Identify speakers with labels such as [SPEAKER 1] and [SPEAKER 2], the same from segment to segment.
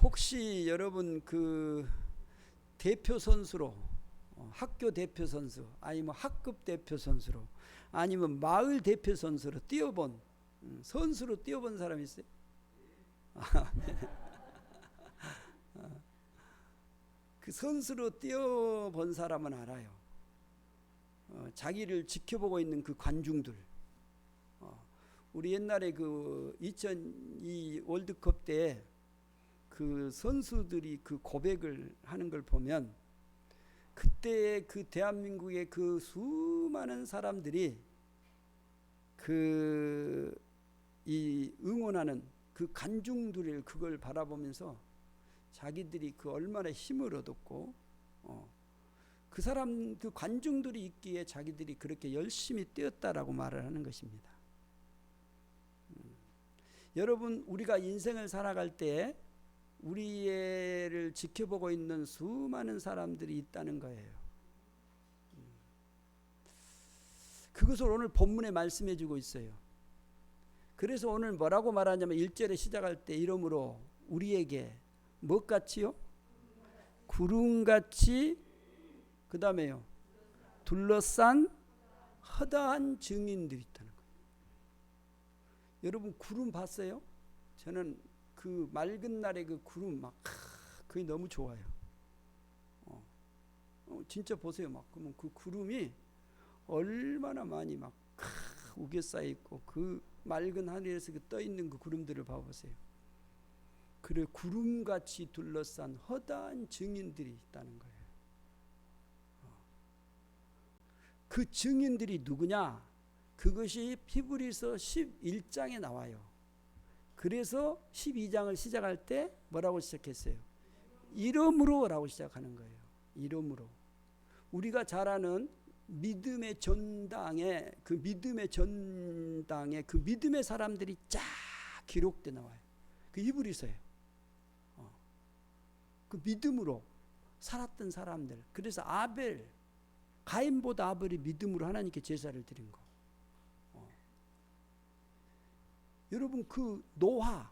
[SPEAKER 1] 혹시 여러분 그 대표 선수로 학교 대표 선수 아니면 학급 대표 선수로 아니면 마을 대표 선수로 뛰어본 선수로 뛰어본 사람 있어요? 그 선수로 뛰어본 사람은 알아요. 자기를 지켜보고 있는 그 관중들. 우리 옛날에 그 2002 월드컵 때 그 선수들이 그 고백을 하는 걸 보면 그때 그 대한민국의 그 수많은 사람들이 그 이 응원하는 그 관중들을 그걸 바라보면서 자기들이 그 얼마나 힘을 얻었고 그 사람 그 관중들이 있기에 자기들이 그렇게 열심히 뛰었다라고 말을 하는 것입니다. 여러분 우리가 인생을 살아갈 때 우리를 지켜보고 있는 수많은 사람들이 있다는 거예요. 그것을 오늘 본문에 말씀해 주고 있어요. 그래서 오늘 뭐라고 말하냐면 1절에 시작할 때 이러므로 우리에게 무엇같이요? 구름같이 그 다음에요 둘러싼 허다한 증인들이 있다는 거예요. 여러분 구름 봤어요? 저는 그 맑은 날에 그 구름 막 그게 너무 좋아요. 진짜 보세요. 막 그러면 그 구름이 얼마나 많이 막 우겨 쌓여 있고 그 맑은 하늘에서 그 떠 있는 그 구름들을 봐보세요. 그래 구름같이 둘러싼 허다한 증인들이 있다는 거예요. 그 증인들이 누구냐? 그것이 히브리서 11장에 나와요. 그래서 12장을 시작할 때 뭐라고 시작했어요? 이름으로 라고 시작하는 거예요. 이름으로. 우리가 잘 아는 믿음의 전당에 그 믿음의 사람들이 쫙 기록돼 나와요. 그 히브리서예요. 그 믿음으로 살았던 사람들. 그래서 가인보다 아벨이 믿음으로 하나님께 제사를 드린 거. 여러분 그 노아,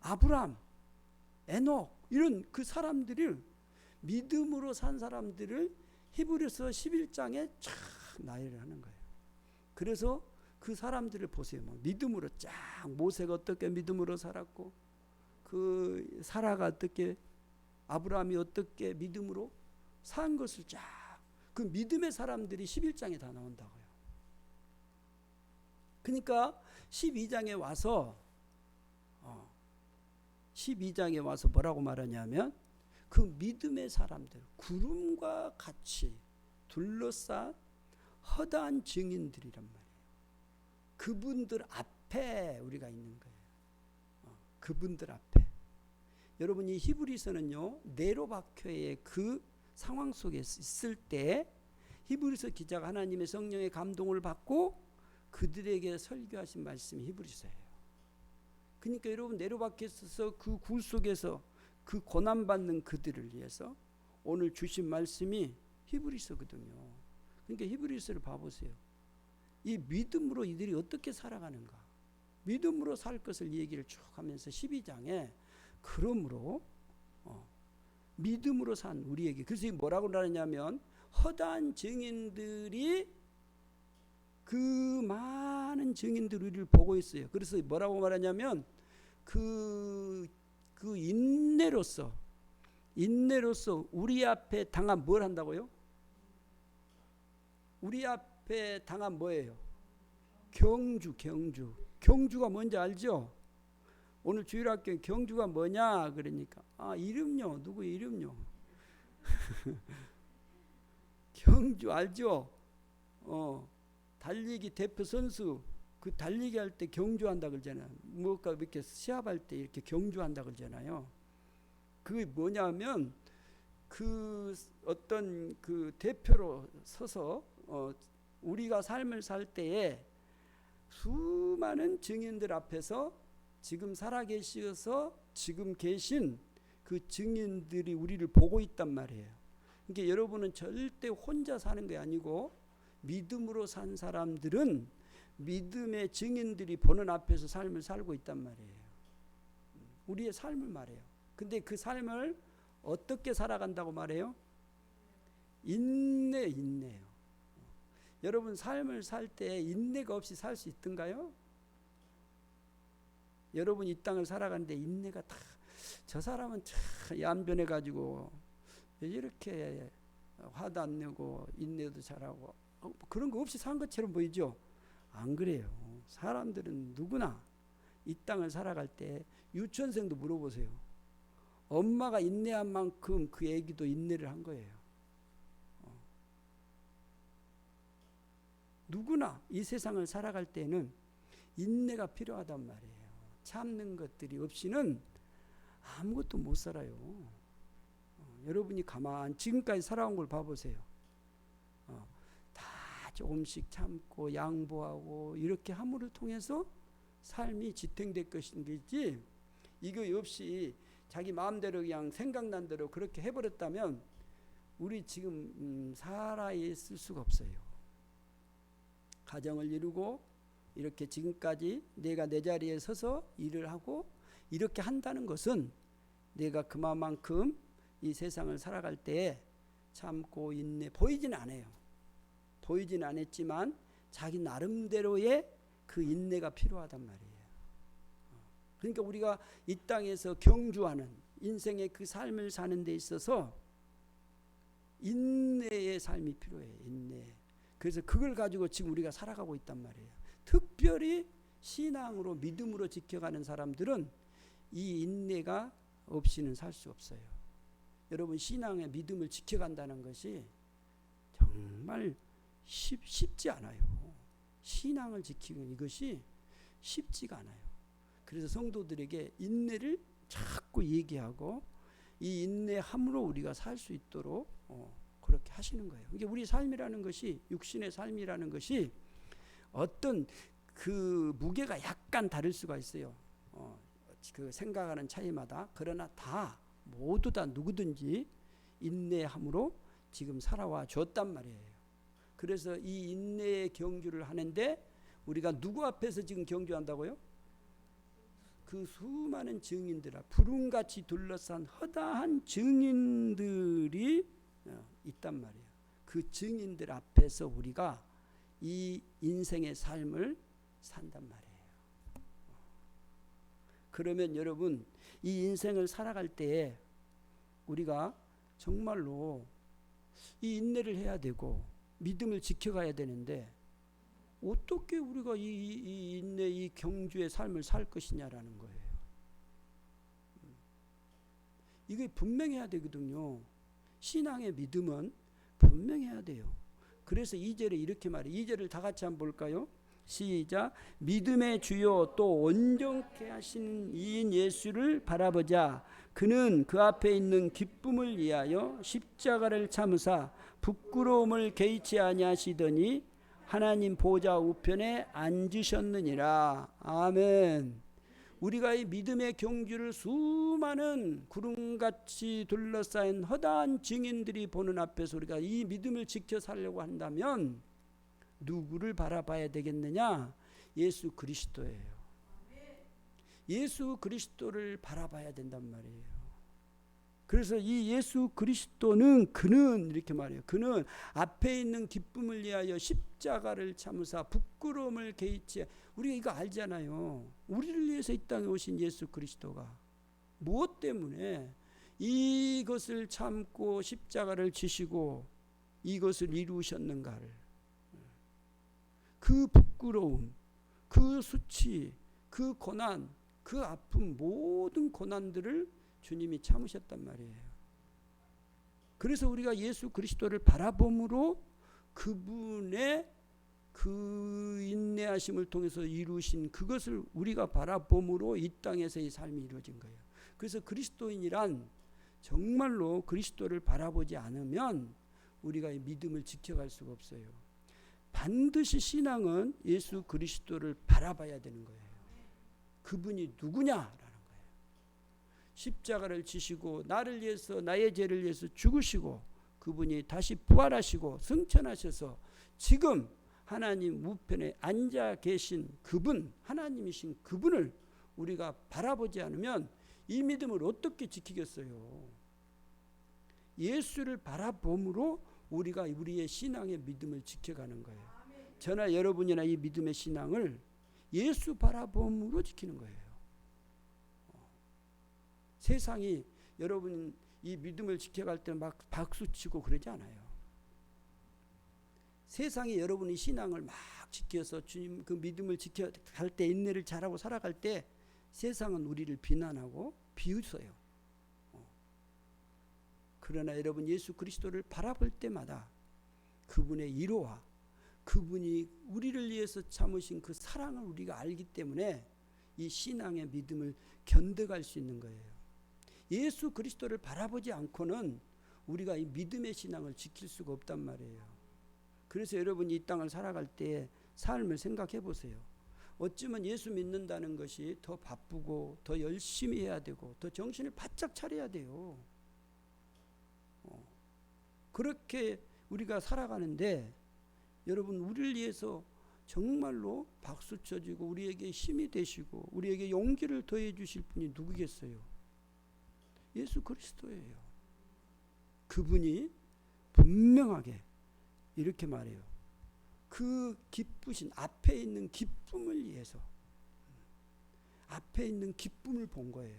[SPEAKER 1] 아브람, 에녹 이런 그 사람들을 믿음으로 산 사람들을 히브리서 11장에 쫙 나열을 하는 거예요. 그래서 그 사람들을 보세요. 막 믿음으로 쫙 모세가 어떻게 믿음으로 살았고 그 사라가 어떻게 아브라함이 어떻게 믿음으로 산 것을 쫙 그 믿음의 사람들이 11장에 다 나온다고요. 그러니까 12장에 와서 뭐라고 말하냐면 그 믿음의 사람들 구름과 같이 둘러싼 허다한 증인들이란 말이에요. 그분들 앞에 우리가 있는 거예요. 그분들 앞에. 여러분 이 히브리서는요 네로박혀의 그 상황 속에 있을 때 히브리서 기자가 하나님의 성령의 감동을 받고 그들에게 설교하신 말씀이 히브리서예요. 그러니까 여러분 네로박혀 있어서 그 굴 속에서 그 고난받는 그들을 위해서 오늘 주신 말씀이 히브리서거든요. 그러니까 히브리서를 봐보세요. 이 믿음으로 이들이 어떻게 살아가는가. 믿음으로 살 것을 얘기를 쭉 하면서 12장에 그러므로 믿음으로 산 우리에게 그래서 뭐라고 말하냐면 허다한 증인들이 그 많은 증인들을 우리를 보고 있어요. 그래서 뭐라고 말하냐면 그 인내로서 우리 앞에 당한 뭘 한다고요? 우리 앞에 당한 뭐예요? 경주가 뭔지 알죠? 오늘 주일학교에 경주가 뭐냐 그러니까 이름요. 누구 이름요? 경주 알죠? 달리기 대표 선수 그 달리기 할 때 경주한다 그러잖아요. 뭐가 이렇게 시합할 때 이렇게 경주한다 그러잖아요. 그게 뭐냐면 그 어떤 그 대표로 서서 우리가 삶을 살 때에 수많은 증인들 앞에서 지금 살아계셔서 지금 계신 그 증인들이 우리를 보고 있단 말이에요. 그러니까 여러분은 절대 혼자 사는 게 아니고 믿음으로 산 사람들은 믿음의 증인들이 보는 앞에서 삶을 살고 있단 말이에요. 우리의 삶을 말해요. 근데 그 삶을 어떻게 살아간다고 말해요? 인내예요. 여러분 삶을 살 때 인내가 없이 살 수 있던가요? 여러분 이 땅을 살아가는데 인내가 다, 저 사람은 참 얌전해 가지고 이렇게 화도 안 내고 인내도 잘하고 그런 거 없이 산 것처럼 보이죠? 안 그래요. 사람들은 누구나 이 땅을 살아갈 때 유치원생도 물어보세요. 엄마가 인내한 만큼 그 애기도 인내를 한 거예요. 누구나 이 세상을 살아갈 때는 인내가 필요하단 말이에요. 참는 것들이 없이는 아무것도 못 살아요. 여러분이 가만 지금까지 살아온 걸 봐보세요. 다 조금씩 참고 양보하고 이렇게 함으로 통해서 삶이 지탱될 것인지 이거 없이 자기 마음대로 그냥 생각난 대로 그렇게 해버렸다면 우리 지금 살아있을 수가 없어요. 가정을 이루고 이렇게 지금까지 내가 내 자리에 서서 일을 하고 이렇게 한다는 것은 내가 그만큼 이 세상을 살아갈 때 참고 인내 보이지는 않아요. 보이지는 않았지만 자기 나름대로의 그 인내가 필요하단 말이에요. 그러니까 우리가 이 땅에서 경주하는 인생의 그 삶을 사는 데 있어서 인내의 삶이 필요해요. 인내. 그래서 그걸 가지고 지금 우리가 살아가고 있단 말이에요. 특별히 신앙으로 믿음으로 지켜가는 사람들은 이 인내가 없이는 살 수 없어요. 여러분 신앙의 믿음을 지켜간다는 것이 정말 쉽지 않아요. 신앙을 지키는 이것이 쉽지가 않아요. 그래서 성도들에게 인내를 자꾸 얘기하고 이 인내함으로 우리가 살 수 있도록 그렇게 하시는 거예요. 이게 우리 삶이라는 것이 육신의 삶이라는 것이 어떤 그 무게가 약간 다를 수가 있어요. 그 생각하는 차이마다. 그러나 다 모두 다 누구든지 인내함으로 지금 살아와 줬단 말이에요. 그래서 이 인내의 경주를 하는데 우리가 누구 앞에서 지금 경주한다고요? 그 수많은 증인들 앞, 구름같이 둘러싼 허다한 증인들이 있단 말이에요. 그 증인들 앞에서 우리가 이 인생의 삶을 산단 말이에요. 그러면 여러분 이 인생을 살아갈 때에 우리가 정말로 이 인내를 해야 되고 믿음을 지켜가야 되는데 어떻게 우리가 이 인내 이 경주의 삶을 살 것이냐라는 거예요. 이게 분명해야 되거든요. 신앙의 믿음은 분명해야 돼요. 그래서 2절에 이렇게 말해요. 2절을 다 같이 한번 볼까요? 시작. 믿음의 주요 또 온전케 하신 이인 예수를 바라보자. 그는 그 앞에 있는 기쁨을 위하여 십자가를 참으사 부끄러움을 개의치 아니하시더니 하나님 보좌 우편에 앉으셨느니라. 아멘. 우리가 이 믿음의 경주를 수많은 구름같이 둘러싸인 허다한 증인들이 보는 앞에서 우리가 이 믿음을 지켜 살려고 한다면 누구를 바라봐야 되겠느냐? 예수 그리스도예요. 예수 그리스도를 바라봐야 된단 말이에요. 그래서 이 예수 그리스도는 그는 이렇게 말해요. 그는 앞에 있는 기쁨을 위하여 십자가를 참으사 부끄러움을 개의치. 우리가 이거 알잖아요. 우리를 위해서 이 땅에 오신 예수 그리스도가 무엇 때문에 이것을 참고 십자가를 지시고 이것을 이루셨는가를, 그 부끄러움, 그 수치, 그 고난, 그 아픔, 모든 고난들을 주님이 참으셨단 말이에요. 그래서 우리가 예수 그리스도를 바라봄으로 그분의 그 인내하심을 통해서 이루신 그것을 우리가 바라봄으로 이 땅에서의 삶이 이루어진 거예요. 그래서 그리스도인이란 정말로 그리스도를 바라보지 않으면 우리가 이 믿음을 지켜갈 수가 없어요. 반드시 신앙은 예수 그리스도를 바라봐야 되는 거예요. 그분이 누구냐라는 거예요. 십자가를 지시고 나를 위해서 나의 죄를 위해서 죽으시고 그분이 다시 부활하시고 승천하셔서 지금 하나님 우편에 앉아 계신 그분, 하나님이신 그분을 우리가 바라보지 않으면 이 믿음을 어떻게 지키겠어요? 예수를 바라봄으로 우리가 우리의 신앙의 믿음을 지켜가는 거예요. 저나 여러분이나 이 믿음의 신앙을 예수 바라봄으로 지키는 거예요. 세상이 여러분 이 믿음을 지켜갈 때 막 박수치고 그러지 않아요. 세상이 여러분이 신앙을 막 지켜서 주님 그 믿음을 지켜갈 때, 인내를 잘하고 살아갈 때 세상은 우리를 비난하고 비웃어요. 그러나 여러분 예수 그리스도를 바라볼 때마다 그분의 위로와 그분이 우리를 위해서 참으신 그 사랑을 우리가 알기 때문에 이 신앙의 믿음을 견뎌갈 수 있는 거예요. 예수 그리스도를 바라보지 않고는 우리가 이 믿음의 신앙을 지킬 수가 없단 말이에요. 그래서 여러분이 이 땅을 살아갈 때 삶을 생각해 보세요. 어쩌면 예수 믿는다는 것이 더 바쁘고 더 열심히 해야 되고 더 정신을 바짝 차려야 돼요. 그렇게 우리가 살아가는데 여러분 우리를 위해서 정말로 박수 쳐주고 우리에게 힘이 되시고 우리에게 용기를 더해 주실 분이 누구겠어요? 예수 그리스도예요. 그분이 분명하게 이렇게 말해요. 그 기쁘신 앞에 있는 기쁨을 위해서 앞에 있는 기쁨을 본 거예요.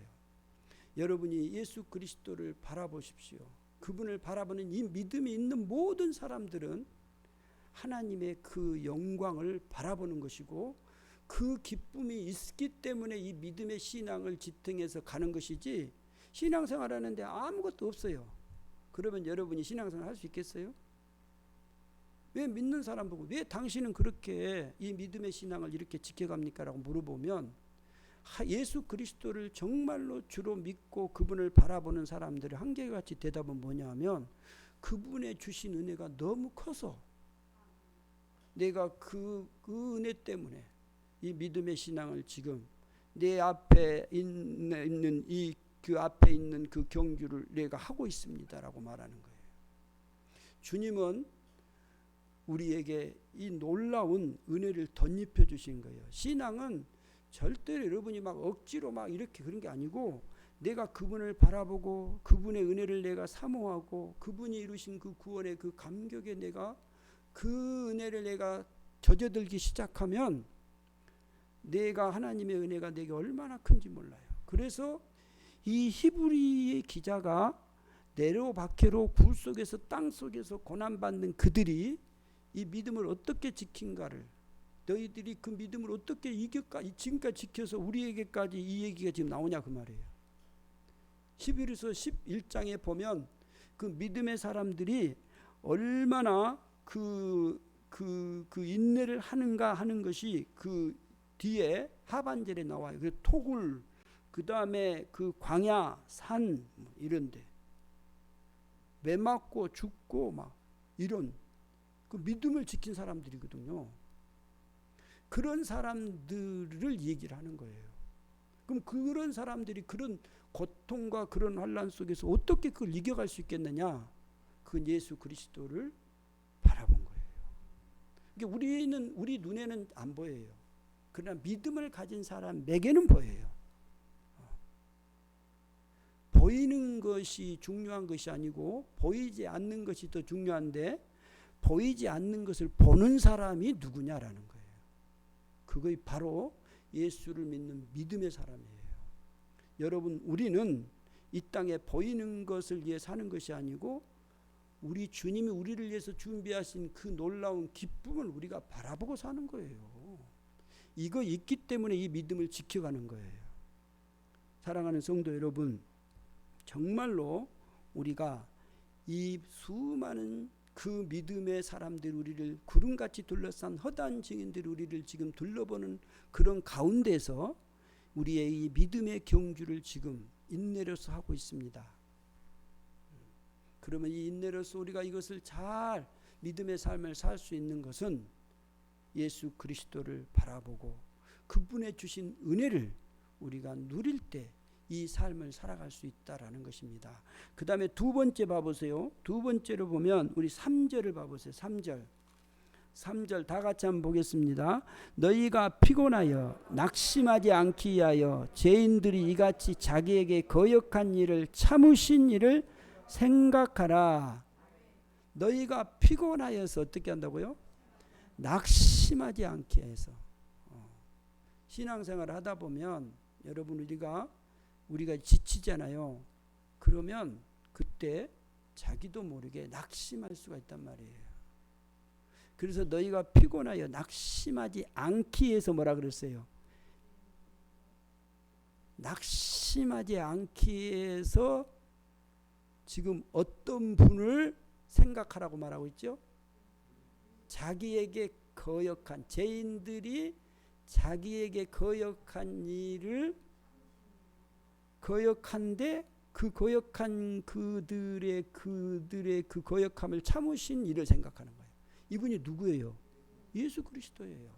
[SPEAKER 1] 여러분이 예수 그리스도를 바라보십시오. 그분을 바라보는 이 믿음이 있는 모든 사람들은 하나님의 그 영광을 바라보는 것이고 그 기쁨이 있기 때문에 이 믿음의 신앙을 지탱해서 가는 것이지 신앙생활하는데 아무것도 없어요. 그러면 여러분이 신앙생활 할 수 있겠어요? 왜 믿는 사람 보고 왜 당신은 그렇게 이 믿음의 신앙을 이렇게 지켜갑니까? 라고 물어보면 예수 그리스도를 정말로 주로 믿고 그분을 바라보는 사람들의 한결같이 대답은 뭐냐면 그분의 주신 은혜가 너무 커서 내가 그 은혜 때문에 이 믿음의 신앙을 지금 내 앞에 있는 그 앞에 있는 그 경주를 내가 하고 있습니다라고 말하는 거예요. 주님은 우리에게 이 놀라운 은혜를 덧입혀 주신 거예요. 신앙은 절대로 여러분이 막 억지로 막 이렇게 그런 게 아니고 내가 그분을 바라보고 그분의 은혜를 내가 사모하고 그분이 이루신 그 구원의 그 감격에 내가 그 은혜를 내가 젖어들기 시작하면 내가 하나님의 은혜가 내게 얼마나 큰지 몰라요. 그래서 이 히브리의 기자가 네로 박해로 굴 속에서 땅 속에서 고난받는 그들이 이 믿음을 어떻게 지킨가를 너희들이 그 믿음을 어떻게 지금까지 지켜서 우리에게까지 이 얘기가 지금 나오냐 그 말이에요. 히브리서 11장에 보면 그 믿음의 사람들이 얼마나 그 인내를 하는가 하는 것이 그 뒤에 하반절에 나와요. 그 토굴 그 다음에 그 광야 산 이런데 매 맞고 죽고 막 이런 그 믿음을 지킨 사람들이거든요. 그런 사람들을 얘기를 하는 거예요. 그럼 그런 사람들이 그런 고통과 그런 환난 속에서 어떻게 그걸 이겨갈 수 있겠느냐? 그건 예수 그리스도를 바라본 거예요. 그러니까 우리 눈에는 안 보여요. 그러나 믿음을 가진 사람에게는 보여요. 보이는 것이 중요한 것이 아니고 보이지 않는 것이 더 중요한데 보이지 않는 것을 보는 사람이 누구냐라는 거예요. 그것이 바로 예수를 믿는 믿음의 사람이에요. 여러분 우리는 이 땅에 보이는 것을 위해 사는 것이 아니고 우리 주님이 우리를 위해서 준비하신 그 놀라운 기쁨을 우리가 바라보고 사는 거예요. 이거 있기 때문에 이 믿음을 지켜가는 거예요. 사랑하는 성도 여러분, 정말로 우리가 이 수많은 그 믿음의 사람들 우리를 구름같이 둘러싼 허다한 증인들이 우리를 지금 둘러보는 그런 가운데서 우리의 이 믿음의 경주를 지금 인내로서 하고 있습니다. 그러면 이 인내로서 우리가 이것을 잘 믿음의 삶을 살 수 있는 것은 예수 그리스도를 바라보고 그분의 주신 은혜를 우리가 누릴 때 이 삶을 살아갈 수 있다라는 것입니다. 그 다음에 두 번째 봐보세요. 두 번째로 보면 우리 3절을 봐보세요. 3절 3절 다 같이 한번 보겠습니다. 너희가 피곤하여 낙심하지 않기 위하여 죄인들이 이같이 자기에게 거역한 일을 참으신 일을 생각하라. 너희가 피곤하여서 어떻게 한다고요? 낙심하지 않게 해서. 신앙생활을 하다 보면 여러분 우리가 지치잖아요. 그러면 그때 자기도 모르게 낙심할 수가 있단 말이에요. 그래서 너희가 피곤하여 낙심하지 않기 위해서 뭐라 그랬어요? 낙심하지 않기 위해서 지금 어떤 분을 생각하라고 말하고 있죠? 자기에게 거역한 죄인들이 자기에게 거역한 일을 거역한데 그 거역한 그들의 그 거역함을 참으신 일을 생각하는 거예요. 이분이 누구예요? 예수 그리스도예요.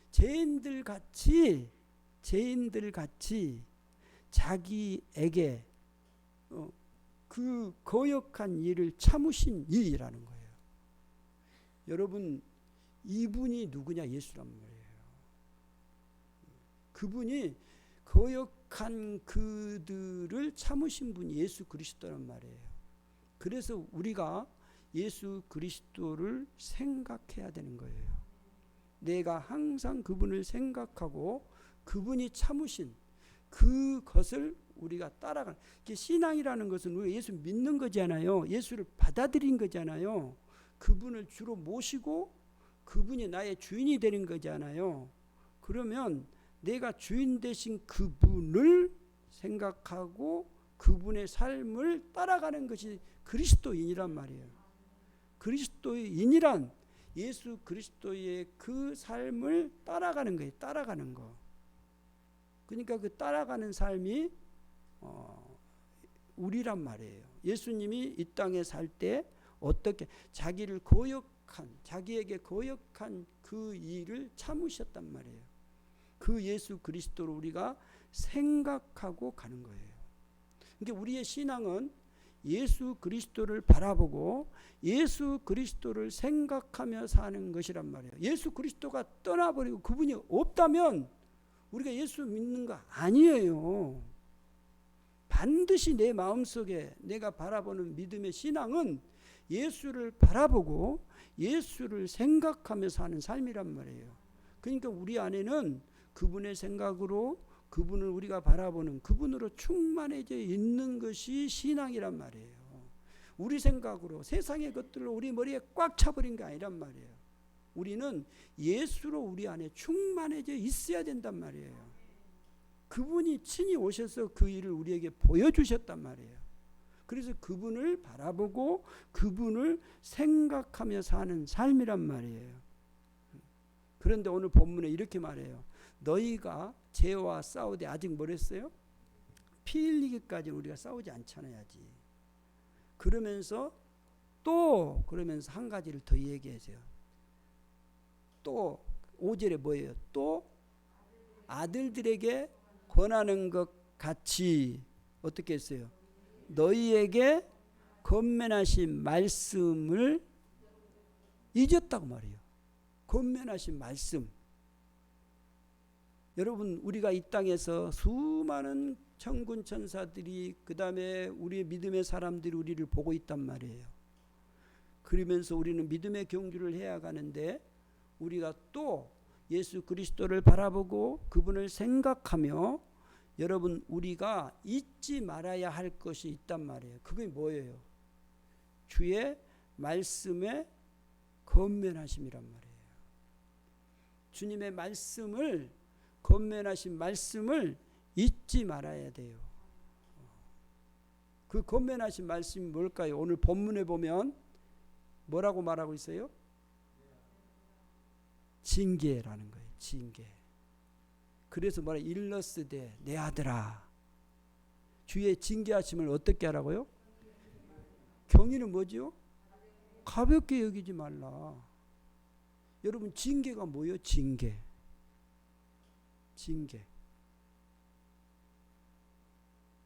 [SPEAKER 1] 죄인들 같이 자기에게 그 거역한 일을 참으신 이라는 거예요. 여러분 이분이 누구냐? 예수란 말이에요. 그분이 거역한 그들을 참으신 분이 예수 그리스도란 말이에요. 그래서 우리가 예수 그리스도를 생각해야 되는 거예요. 내가 항상 그분을 생각하고 그분이 참으신 그것을 우리가 따라가는, 신앙이라는 것은 우리가 예수 믿는 거잖아요. 예수를 받아들인 거잖아요. 그분을 주로 모시고 그분이 나의 주인이 되는 거잖아요. 그러면 내가 주인 되신 그분을 생각하고 그분의 삶을 따라가는 것이 그리스도인이란 말이에요. 그리스도인이란 예수 그리스도의 그 삶을 따라가는 거예요. 따라가는 거. 그러니까 그 따라가는 삶이 우리란 말이에요. 예수님이 이 땅에 살 때 어떻게 자기에게 거역한 그 일을 참으셨단 말이에요. 그 예수 그리스도를 우리가 생각하고 가는 거예요. 그러니까 우리의 신앙은 예수 그리스도를 바라보고 예수 그리스도를 생각하며 사는 것이란 말이에요. 예수 그리스도가 떠나버리고 그분이 없다면 우리가 예수 믿는 거 아니에요. 반드시 내 마음속에 내가 바라보는 믿음의 신앙은 예수를 바라보고 예수를 생각하며 사는 삶이란 말이에요. 그러니까 우리 안에는 그분의 생각으로 그분을 우리가 바라보는 그분으로 충만해져 있는 것이 신앙이란 말이에요. 우리 생각으로 세상의 것들로 우리 머리에 꽉 차버린 게 아니란 말이에요. 우리는 예수로 우리 안에 충만해져 있어야 된단 말이에요. 그분이 친히 오셔서 그 일을 우리에게 보여주셨단 말이에요. 그래서 그분을 바라보고 그분을 생각하며 사는 삶이란 말이에요. 그런데 오늘 본문에 이렇게 말해요. 너희가 죄와 싸우되 아직 뭐랬어요? 피 흘리기까지는 우리가 싸우지 않잖아야지. 그러면서 한 가지를 더 얘기하세요. 또 5절에 뭐예요? 또 아들들에게 권하는 것 같이 어떻게 했어요? 너희에게 권면하신 말씀을 잊었다고 말이에요. 권면하신 말씀. 여러분 우리가 이 땅에서 수많은 천군 천사들이 그 다음에 우리의 믿음의 사람들이 우리를 보고 있단 말이에요. 그러면서 우리는 믿음의 경주를 해야 가는데 우리가 또 예수 그리스도를 바라보고 그분을 생각하며 여러분 우리가 잊지 말아야 할 것이 있단 말이에요. 그게 뭐예요? 주의 말씀에 권면하심이란 말이에요. 주님의 말씀을 권면하신 말씀을 잊지 말아야 돼요. 그 권면하신 말씀이 뭘까요? 오늘 본문에 보면 뭐라고 말하고 있어요? 징계라는 거예요. 징계. 그래서 뭐라 일러스되 내 아들아 주의 징계하심을 어떻게 하라고요? 경위는 뭐죠? 가볍게 여기지 말라. 여러분 징계가 뭐예요?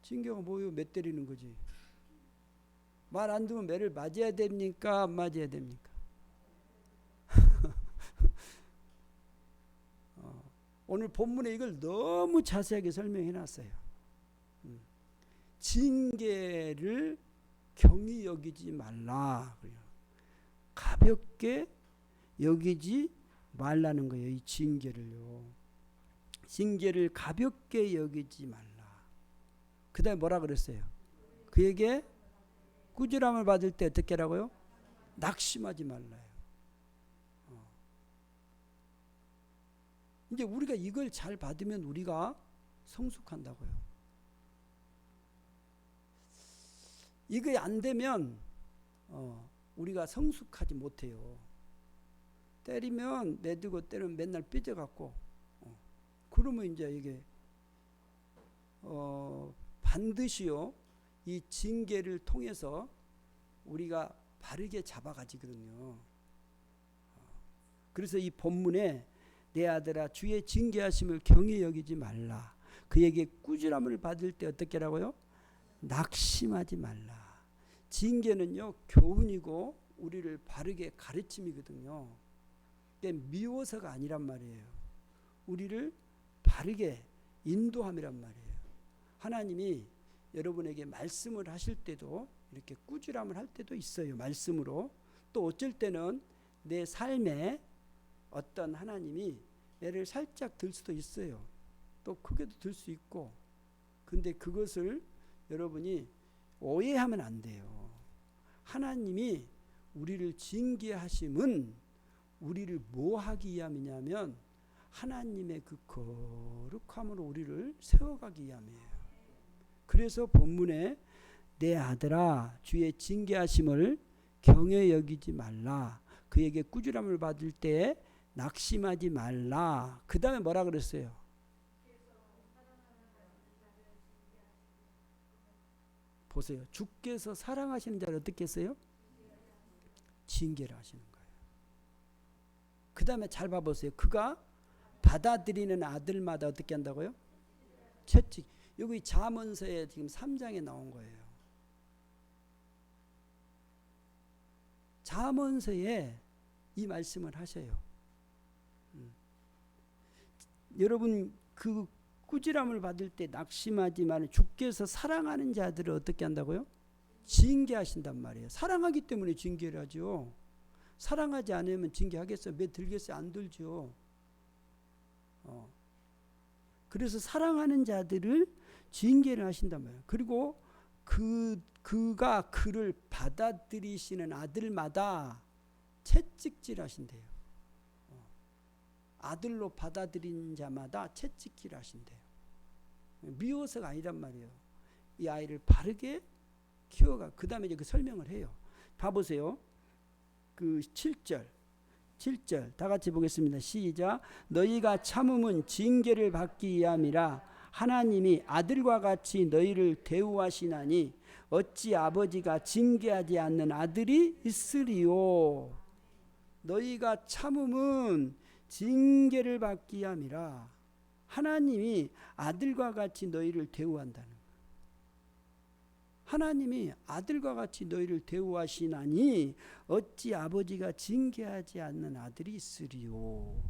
[SPEAKER 1] 징계가 뭐예요? 매 때리는 거지. 말 안 듣면 매를 맞아야 됩니까? 안 맞아야 됩니까? 오늘 본문에 이걸 너무 자세하게 설명해 놨어요. 징계를 경히 여기지 말라. 가볍게 여기지 말라는 거예요. 이 징계를요. 징계를 가볍게 여기지 말라. 그 다음에 뭐라 그랬어요? 그에게 꾸지람을 받을 때 어떻게 하라고요? 낙심하지 말라요. 이제 우리가 이걸 잘 받으면 우리가 성숙한다고요. 이게 안 되면 우리가 성숙하지 못해요. 때리면 내두고 때리면 맨날 삐져갖고 그러면 이제 이게 반드시요 이 징계를 통해서 우리가 바르게 잡아가지거든요. 그래서 이 본문에 내 아들아 주의 징계하심을 경히 여기지 말라. 그에게 꾸지람을 받을 때 어떻게 하라고요? 낙심하지 말라. 징계는요 교훈이고 우리를 바르게 가르침이거든요. 미워서가 아니란 말이에요. 우리를 바르게 인도함이란 말이에요. 하나님이 여러분에게 말씀을 하실 때도 이렇게 꾸지람을 할 때도 있어요. 말씀으로. 또 어쩔 때는 내 삶에 어떤 하나님이 애를 살짝 들 수도 있어요. 또 크게도 들 수 있고. 근데 그것을 여러분이 오해하면 안 돼요. 하나님이 우리를 징계하심은 우리를 뭐 하기 위함이냐면 하나님의 그 거룩함으로 우리를 세워가기 위함이에요. 그래서 본문에 내 아들아 주의 징계하심을 경히 여기지 말라. 그에게 꾸지람을 받을 때 낙심하지 말라. 그 다음에 뭐라 그랬어요? 보세요. 주께서 사랑하시는 자를 어떻게 했어요? 징계를 하시는 거예요. 그 다음에 잘 봐보세요. 그가 받아들이는 아들마다 어떻게 한다고요? 채찍. 여기 잠언서에 지금 3장에 나온 거예요. 잠언서에 이 말씀을 하셔요. 여러분 그 꾸지람을 받을 때 낙심하지만 주께서 사랑하는 자들을 어떻게 한다고요? 징계하신단 말이에요. 사랑하기 때문에 징계를 하죠. 사랑하지 않으면 징계하겠어요? 매 들겠어요? 안 들죠. 그래서 사랑하는 자들을 징계를 하신단 말이에요. 그리고 그가 그를 받아들이시는 아들마다 채찍질 하신대요. 아들로 받아들인 자마다 채찍질 하신대요. 미워서가 아니란 말이에요. 이 아이를 바르게 키워가. 그 다음에 이제 그 설명을 해요. 봐보세요. 그 7절 다 같이 보겠습니다. 시작. 너희가 참음은 징계를 받기 위함이라 하나님이 아들과 같이 너희를 대우하시나니 어찌 아버지가 징계하지 않는 아들이 있으리요. 너희가 참음은 징계를 받기 위함이라 하나님이 아들과 같이 너희를 대우한다는 거예요. 하나님이 아들과 같이 너희를 대우하시나니 어찌 아버지가 징계하지 않는 아들이 있으리요.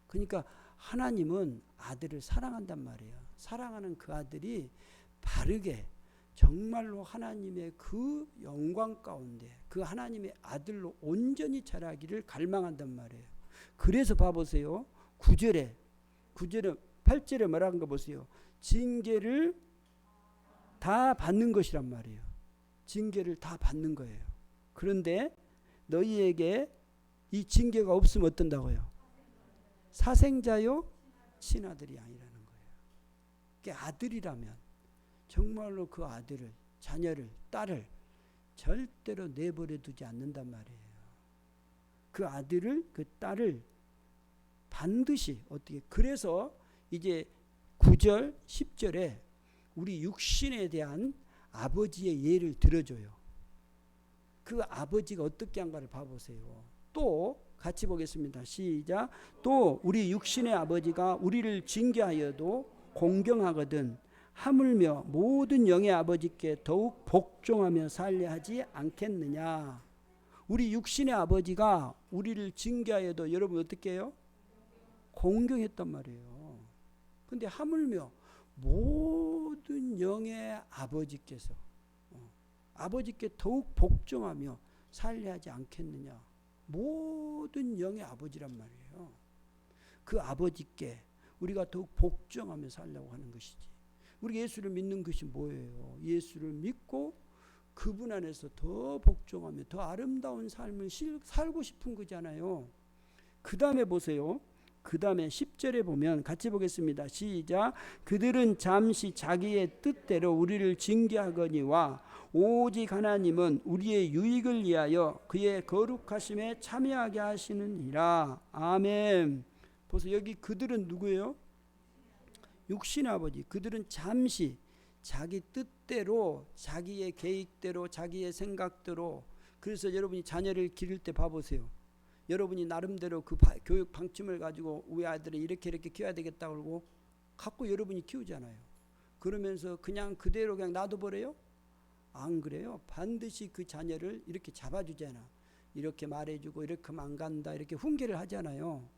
[SPEAKER 1] 그러니까 하나님은 아들을 사랑한단 말이에요. 사랑하는 그 아들이 바르게 정말로 하나님의 그 영광 가운데 그 하나님의 아들로 온전히 자라기를 갈망한단 말이에요. 그래서 봐보세요. 9절에 8절에 뭐라는 거 보세요. 징계를 다 받는 것이란 말이에요. 징계를 다 받는 거예요. 그런데 너희에게 이 징계가 없으면 어떤다고요? 사생자요 친아들이 아니라는 거예요. 그러니까 아들이라면 정말로 그 아들을 자녀를 딸을 절대로 내버려 두지 않는단 말이에요. 그 아들을 그 딸을 반드시 어떻게 그래서 이제 9절 10절에 우리 육신에 대한 아버지의 예를 들어줘요. 그 아버지가 어떻게 한가를 봐보세요. 또 같이 보겠습니다. 시작. 또 우리 육신의 아버지가 우리를 징계하여도 공경하거든 하물며 모든 영의 아버지께 더욱 복종하며 살려 하지 않겠느냐. 우리 육신의 아버지가 우리를 징계하여도 여러분 어떻게 해요? 공경했단 말이에요. 근데 하물며 모든 영의 아버지께서 아버지께 더욱 복종하며 살려 하지 않겠느냐. 모든 영의 아버지란 말이에요. 그 아버지께 우리가 더욱 복종하며 살려고 하는 것이지. 우리 예수를 믿는 것이 뭐예요? 예수를 믿고 그분 안에서 더 복종하며 더 아름다운 삶을 살고 싶은 거잖아요. 그 다음에 보세요. 그 다음에 10절에 보면 같이 보겠습니다. 시작. 그들은 잠시 자기의 뜻대로 우리를 징계하거니와 오직 하나님은 우리의 유익을 위하여 그의 거룩하심에 참여하게 하시느니라. 아멘. 보세요. 여기 그들은 누구예요? 육신의 아버지. 그들은 잠시 자기 뜻대로, 자기의 계획대로, 자기의 생각대로. 그래서 여러분이 자녀를 기를 때 봐보세요. 여러분이 나름대로 그 교육 방침을 가지고 우리 아들을 이렇게 키워야 되겠다 그러고 갖고 여러분이 키우잖아요. 그러면서 그냥 그대로 그냥 놔둬버려요? 안 그래요. 반드시 그 자녀를 이렇게 잡아주잖아. 이렇게 말해주고 이렇게 하면 안 간다 이렇게 훈계를 하잖아요.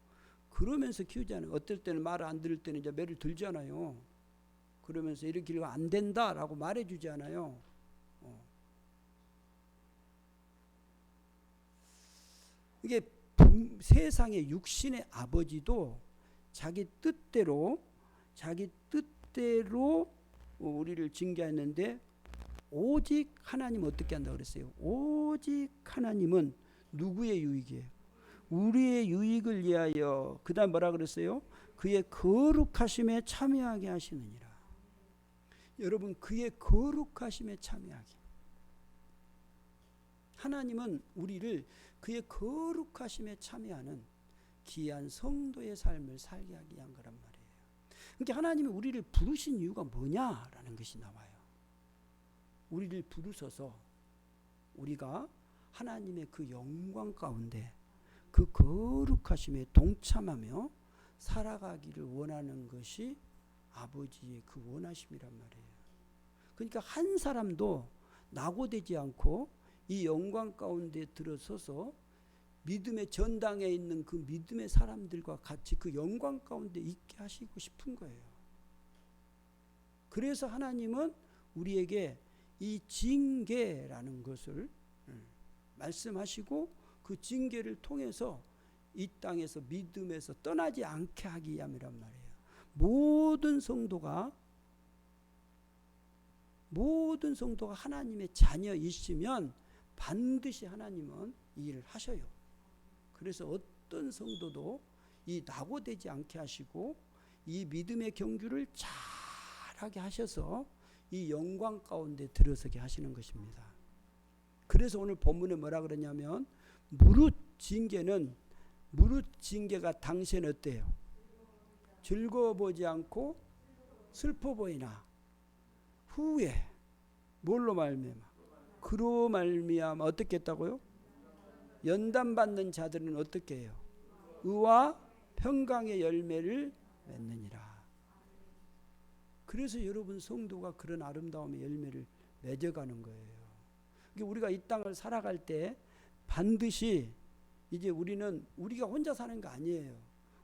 [SPEAKER 1] 그러면서 키우잖아요. 어떨 때는 말을 안 들을 때는 이제 매를 들잖아요. 그러면서 이렇게 하면 안 된다라고 말해주잖아요. 이게 세상의 육신의 아버지도 자기 뜻대로 우리를 징계했는데 오직 하나님 어떻게 한다고 그랬어요? 오직 하나님은 누구의 유익이에요? 우리의 유익을 위하여. 그 다음 뭐라 그랬어요? 그의 거룩하심에 참여하게 하시느니라. 여러분 그의 거룩하심에 참여하게. 하나님은 우리를 그의 거룩하심에 참여하는 귀한 성도의 삶을 살게 하기 위한 거란 말이에요. 그러니까 하나님이 우리를 부르신 이유가 뭐냐라는 것이 나와요. 우리를 부르셔서 우리가 하나님의 그 영광 가운데 그 거룩하심에 동참하며 살아가기를 원하는 것이 아버지의 그 원하심이란 말이에요. 그러니까 한 사람도 낙오되지 않고 이 영광 가운데 들어서서 믿음의 전당에 있는 그 믿음의 사람들과 같이 그 영광 가운데 있게 하시고 싶은 거예요. 그래서 하나님은 우리에게 이 징계라는 것을 말씀하시고 그 징계를 통해서 이 땅에서 믿음에서 떠나지 않게 하기 위함이란 말이에요. 모든 성도가 하나님의 자녀이시면 반드시 하나님은 이 일을 하셔요. 그래서 어떤 성도도 이 낙오되지 않게 하시고 이 믿음의 경주를 잘하게 하셔서 이 영광 가운데 들어서게 하시는 것입니다. 그래서 오늘 본문에 뭐라 그러냐면 무릇 징계가 당시에는 어때요? 즐거워 보지 않고 슬퍼 보이나 후에 뭘로 말미암아? 그로 말미암아 어떻게 했다고요? 연단받는 자들은 어떻게 해요? 의와 평강의 열매를 맺느니라. 그래서 여러분 성도가 그런 아름다움의 열매를 맺어가는 거예요. 우리가 이 땅을 살아갈 때 반드시 이제 우리가 혼자 사는 거 아니에요.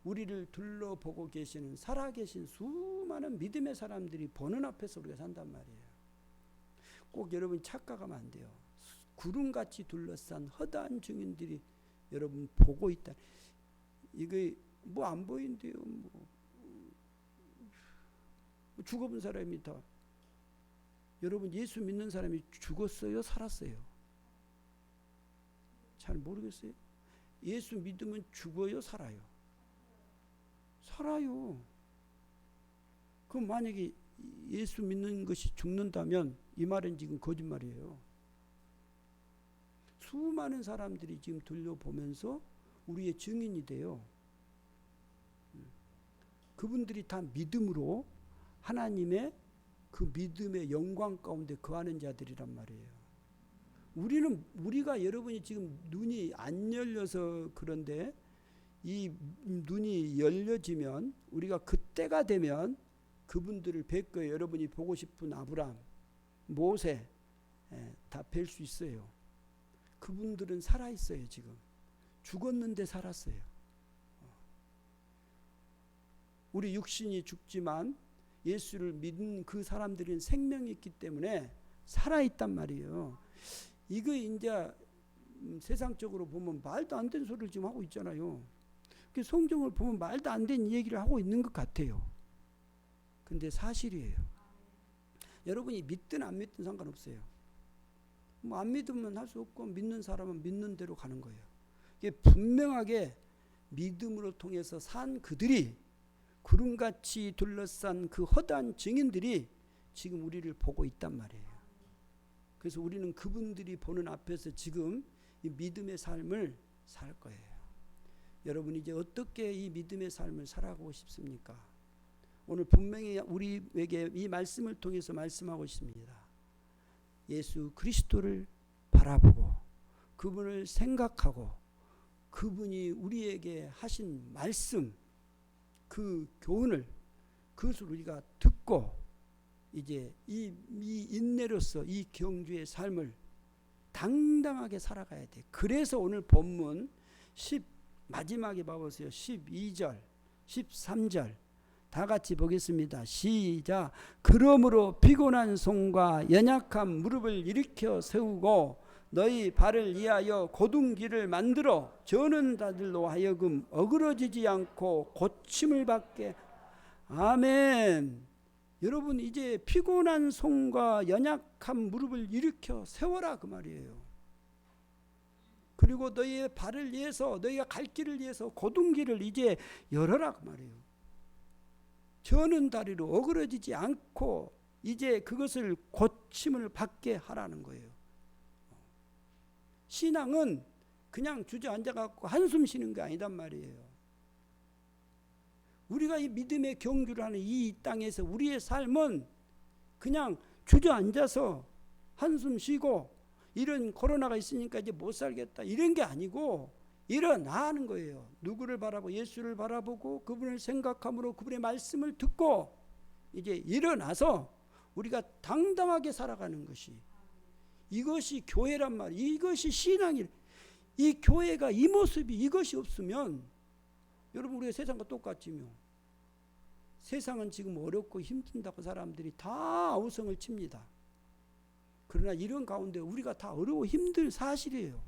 [SPEAKER 1] 우리를 둘러보고 계시는 살아계신 수많은 믿음의 사람들이 보는 앞에서 우리가 산단 말이에요. 꼭 여러분 착각하면 안 돼요. 구름같이 둘러싼 허다한 증인들이 여러분 보고 있다. 이게 뭐 안 보인대요. 죽어본 사람이 다. 여러분 예수 믿는 사람이 죽었어요? 살았어요? 잘 모르겠어요. 예수 믿으면 죽어요? 살아요? 살아요. 그럼 만약에 예수 믿는 것이 죽는다면 이 말은 지금 거짓말이에요. 수많은 사람들이 지금 들려보면서 우리의 증인이 돼요. 그분들이 다 믿음으로 하나님의 그 믿음의 영광 가운데 거하는 자들이란 말이에요. 우리가 여러분이 지금 눈이 안 열려서 그런데 이 눈이 열려지면 우리가 그때가 되면 그분들을 뵐 거예요. 여러분이 보고 싶은 아브람, 모세 다 뵐 수 있어요. 그분들은 살아있어요. 지금 죽었는데 살았어요. 우리 육신이 죽지만 예수를 믿는 그 사람들은 생명이 있기 때문에 살아있단 말이에요. 이거 이제 세상적으로 보면 말도 안 되는 소리를 지금 하고 있잖아요. 성경을 보면 말도 안 되는 얘기를 하고 있는 것 같아요. 근데 사실이에요. 여러분이 믿든 안 믿든 상관없어요. 뭐 안 믿으면 할 수 없고 믿는 사람은 믿는 대로 가는 거예요. 이게 분명하게 믿음으로 통해서 산 그들이 구름같이 둘러싼 그 허다한 증인들이 지금 우리를 보고 있단 말이에요. 그래서 우리는 그분들이 보는 앞에서 지금 이 믿음의 삶을 살 거예요. 여러분 이제 어떻게 이 믿음의 삶을 살아가고 싶습니까? 오늘 분명히 우리에게 이 말씀을 통해서 말씀하고 있습니다. 예수 그리스도를 바라보고 그분을 생각하고 그분이 우리에게 하신 말씀 그 교훈을 그것을 우리가 듣고 이제 이 인내로서 이 경주의 삶을 당당하게 살아가야 돼. 그래서 오늘 본문 마지막에 봐보세요. 12절 13절 다 같이 보겠습니다. 시작. 그러므로 피곤한 손과 연약한 무릎을 일으켜 세우고 너희 발을 위하여 곧은 길을 만들어 저는 자들로 하여금 어그러지지 않고 고침을 받게. 아멘. 여러분 이제 피곤한 손과 연약한 무릎을 일으켜 세워라 그 말이에요. 그리고 너희의 발을 위해서 너희가 갈 길을 위해서 곧은 길을 이제 열어라 그 말이에요. 저는 다리로 어그러지지 않고 이제 그것을 고침을 받게 하라는 거예요. 신앙은 그냥 주저앉아갖고 한숨 쉬는 게 아니단 말이에요. 우리가 이 믿음의 경주를 하는 이 땅에서 우리의 삶은 그냥 주저앉아서 한숨 쉬고 이런 코로나가 있으니까 이제 못 살겠다 이런 게 아니고 일어나 하는 거예요. 누구를 바라보고 예수를 바라보고 그분을 생각함으로 그분의 말씀을 듣고 이제 일어나서 우리가 당당하게 살아가는 것이 이것이 교회란 말이에요. 이것이 신앙이 이 교회가 이 모습이 이것이 없으면 여러분 우리가 세상과 똑같지요. 세상은 지금 어렵고 힘든다고 사람들이 다 아우성을 칩니다. 그러나 이런 가운데 우리가 다 어려워 힘든 사실이에요.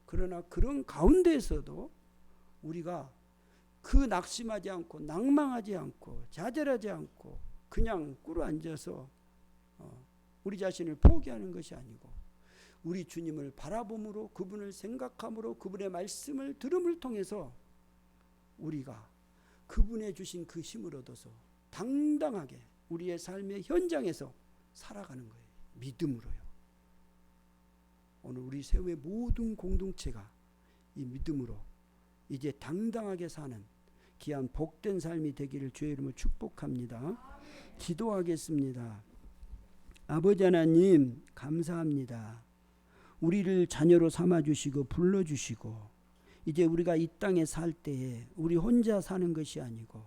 [SPEAKER 1] 그러나 그런 가운데에서도 우리가 그 낙심하지 않고 낭망하지 않고 좌절하지 않고 그냥 꿇어앉아서 우리 자신을 포기하는 것이 아니고 우리 주님을 바라봄으로 그분을 생각함으로 그분의 말씀을 들음을 통해서 우리가 그분의 주신 그 힘을 얻어서 당당하게 우리의 삶의 현장에서 살아가는 거예요. 믿음으로요. 오늘 우리 세우의 모든 공동체가 이 믿음으로 이제 당당하게 사는 귀한 복된 삶이 되기를 주의 이름으로 축복합니다. 기도하겠습니다. 아버지 하나님 감사합니다. 우리를 자녀로 삼아주시고 불러주시고 이제 우리가 이 땅에 살 때에 우리 혼자 사는 것이 아니고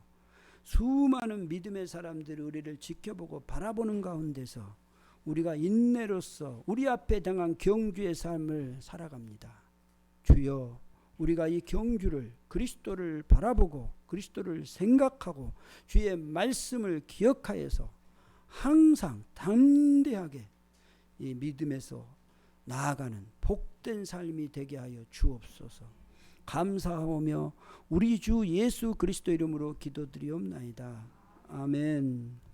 [SPEAKER 1] 수많은 믿음의 사람들이 우리를 지켜보고 바라보는 가운데서 우리가 인내로서 우리 앞에 당한 경주의 삶을 살아갑니다. 주여 우리가 이 경주를 그리스도를 바라보고 그리스도를 생각하고 주의 말씀을 기억하여서 항상 담대하게 이 믿음에서 나아가는 복된 삶이 되게 하여 주옵소서. 감사하오며 우리 주 예수 그리스도 이름으로 기도드리옵나이다. 아멘.